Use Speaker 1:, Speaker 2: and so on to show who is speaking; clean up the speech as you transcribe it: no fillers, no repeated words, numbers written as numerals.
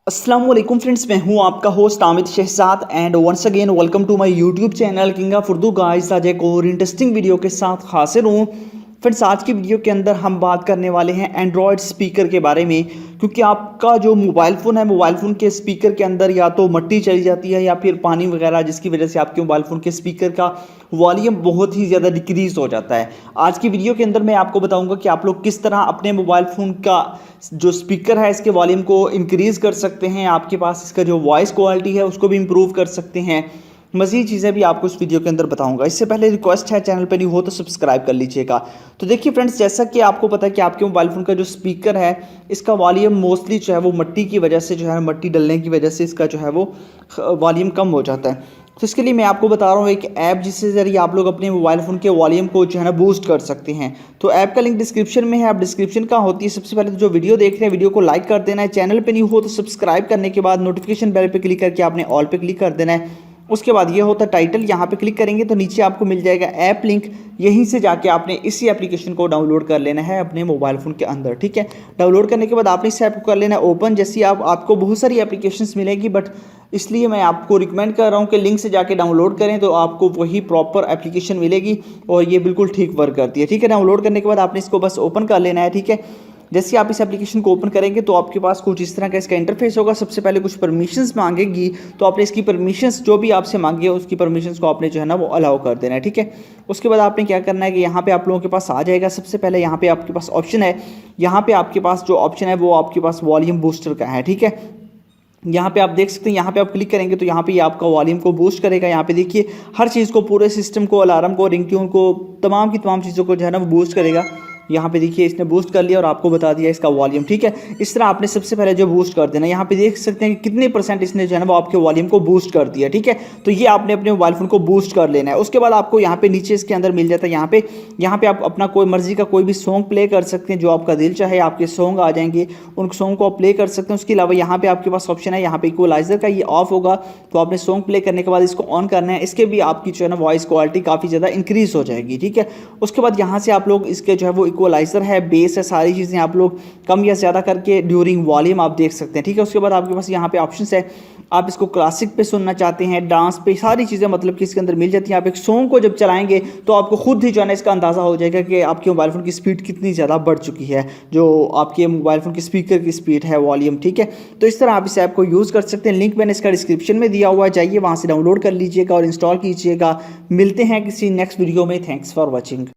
Speaker 1: अस्सलाम वालेकुम फ्रेंड्स, मैं हूं आपका host Amid Shahzad and once again welcome to my YouTube channel king of Urdu guys. आज एक और इंटरेस्टिंग वीडियो के साथ हाजिर हूं फ्रेंड्स। आज की वीडियो के अंदर हम बात करने वाले हैं एंड्रॉयड स्पीकर के बारे में, क्योंकि आपका जो मोबाइल फ़ोन है, मोबाइल फ़ोन के स्पीकर के अंदर या तो मिट्टी चली जाती है या फिर पानी वगैरह, जिसकी वजह से आपके मोबाइल फ़ोन के स्पीकर का वॉल्यूम बहुत ही ज़्यादा डिक्रीज़ हो जाता है। आज की वीडियो के अंदर मैं आपको बताऊंगा कि आप लोग किस तरह अपने मोबाइल फ़ोन का जो स्पीकर है इसके वॉल्यूम को इंक्रीज़ कर सकते हैं। आपके पास इसका जो वॉइस क्वालिटी है उसको भी इम्प्रूव कर सकते हैं। मज़ीद चीज़ें भी आपको इस वीडियो के अंदर बताऊंगा। इससे पहले रिक्वेस्ट है, चैनल पर न्यू हो तो सब्सक्राइब कर लीजिएगा। तो देखिए फ्रेंड्स, जैसा कि आपको पता है कि आपके मोबाइल फ़ोन का जो स्पीकर है इसका वॉल्यूम मोस्टली जो है वो मिट्टी की वजह से, जो है मिट्टी डलने की वजह से इसका जो है वो वॉल्यूम कम हो जाता है। तो इसके लिए मैं आपको बता रहा हूँ एक ऐप जिसके ज़रिए आप लोग अपने मोबाइल फ़ोन के वॉल्यूम को जो है ना बूस्ट कर सकते हैं। तो ऐप का लिंक डिस्क्रिप्शन में है। आप डिस्क्रिप्शन का होती है। सबसे पहले तो जो वीडियो देख रहे हैं वीडियो को लाइक कर देना है। चैनल पे न्यू हो तो सब्सक्राइब करने के बाद नोटिफिकेशन बेल पे क्लिक करके आपने ऑल पे क्लिक कर देना है। उसके बाद ये होता है टाइटल, यहाँ पे क्लिक करेंगे तो नीचे आपको मिल जाएगा ऐप लिंक। यहीं से जाके आपने इसी एप्लीकेशन को डाउनलोड कर लेना है अपने मोबाइल फ़ोन के अंदर, ठीक है। डाउनलोड करने के बाद आपने इस ऐप को कर लेना है ओपन। जैसे आपको बहुत सारी एप्लीकेशंस मिलेगी, बट इसलिए मैं आपको रिकमेंड कर रहा हूँ कि लिंक से जाके डाउनलोड करें तो आपको वही प्रॉपर एप्लीकेशन मिलेगी और ये बिल्कुल ठीक वर्क करती है, ठीक है। डाउनलोड करने के बाद आपने इसको बस ओपन कर लेना है, ठीक है। जैसे आप इस एप्लीकेशन को ओपन करेंगे तो आपके पास कुछ इस तरह का इसका इंटरफेस होगा। सबसे पहले कुछ परमिशंस मांगेगी, तो आपने इसकी परमिशंस जो भी आपसे मांगी है उसकी परमिशंस को आपने जो है ना वो अलाउ कर देना है, ठीक है। उसके बाद आपने क्या करना है कि यहाँ पे आप लोगों के पास आ जाएगा। सबसे पहले यहाँ पे आपके पास ऑप्शन है, यहाँ पे आपके पास जो ऑप्शन है वो आपके पास वॉल्यूम बूस्टर का है, ठीक है। यहाँ पे आप देख सकते हैं, यहाँ पे आप क्लिक करेंगे तो यहाँ पे ये आपका वॉल्यूम को बूस्ट करेगा। यहाँ पे देखिए हर चीज़ को, पूरे सिस्टम को, अलार्म को, रिंगटोन को, तमाम की तमाम चीज़ों को जो है ना वो बूस्ट करेगा। यहाँ पे देखिए इसने बूस्ट कर लिया और आपको बता दिया इसका वॉल्यूम, ठीक है। इस तरह आपने सबसे पहले जो बूस्ट कर देना, यहाँ पे देख सकते हैं कि कितने % इसने जो है ना वो आपके वॉल्यूम को बूस्ट कर दिया, ठीक है। तो ये आपने अपने मोबाइल फ़ोन को बूस्ट कर लेना है। उसके बाद आपको यहाँ पे नीचे इसके अंदर मिल जाता है, यहाँ पे आप अपना कोई मर्जी का कोई भी सॉन्ग प्ले कर सकते हैं, जो आपका दिल चाहे आपके सॉन्ग आ जाएंगे, उन सॉन्ग को आप प्ले कर सकते हैं। उसके अलावा यहाँ पे आपके पास ऑप्शन है, यहाँ पे इक्वलाइजर का, ये ऑफ होगा तो आपने सॉन्ग प्ले करने के बाद इसको ऑन करना है। इसके भी आपकी जो है ना वॉइस क्वालिटी काफ़ी ज़्यादा इंक्रीज़ हो जाएगी, ठीक है। उसके बाद यहाँ से आप लोग इसके जो है वो इक्वलाइजर है, बेस है, सारी चीज़ें आप लोग कम या ज़्यादा करके ड्यूरिंग वॉल्यूम आप देख सकते हैं, ठीक है। उसके बाद आपके पास यहाँ पे ऑप्शंस है, आप इसको क्लासिक पे सुनना चाहते हैं, डांस पे, सारी चीज़ें मतलब कि इसके अंदर मिल जाती हैं। आप एक सॉन्ग को जब चलाएंगे तो आपको खुद ही जो है ना इसका अंदाज़ा हो जाएगा कि आपके मोबाइल फ़ोन की स्पीड कितनी ज़्यादा बढ़ चुकी है, जो आपके मोबाइल फ़ोन की स्पीकर की स्पीड है, वॉल्यूम, ठीक है। तो इस तरह आप इस ऐप को यूज़ कर सकते हैं। लिंक मैंने इसका डिस्क्रिप्शन में दिया हुआ है, जाइए वहाँ से डाउनलोड कर लीजिएगा और इंस्टॉल कीजिएगा। मिलते हैं किसी नेक्स्ट वीडियो में। Thanks for watching.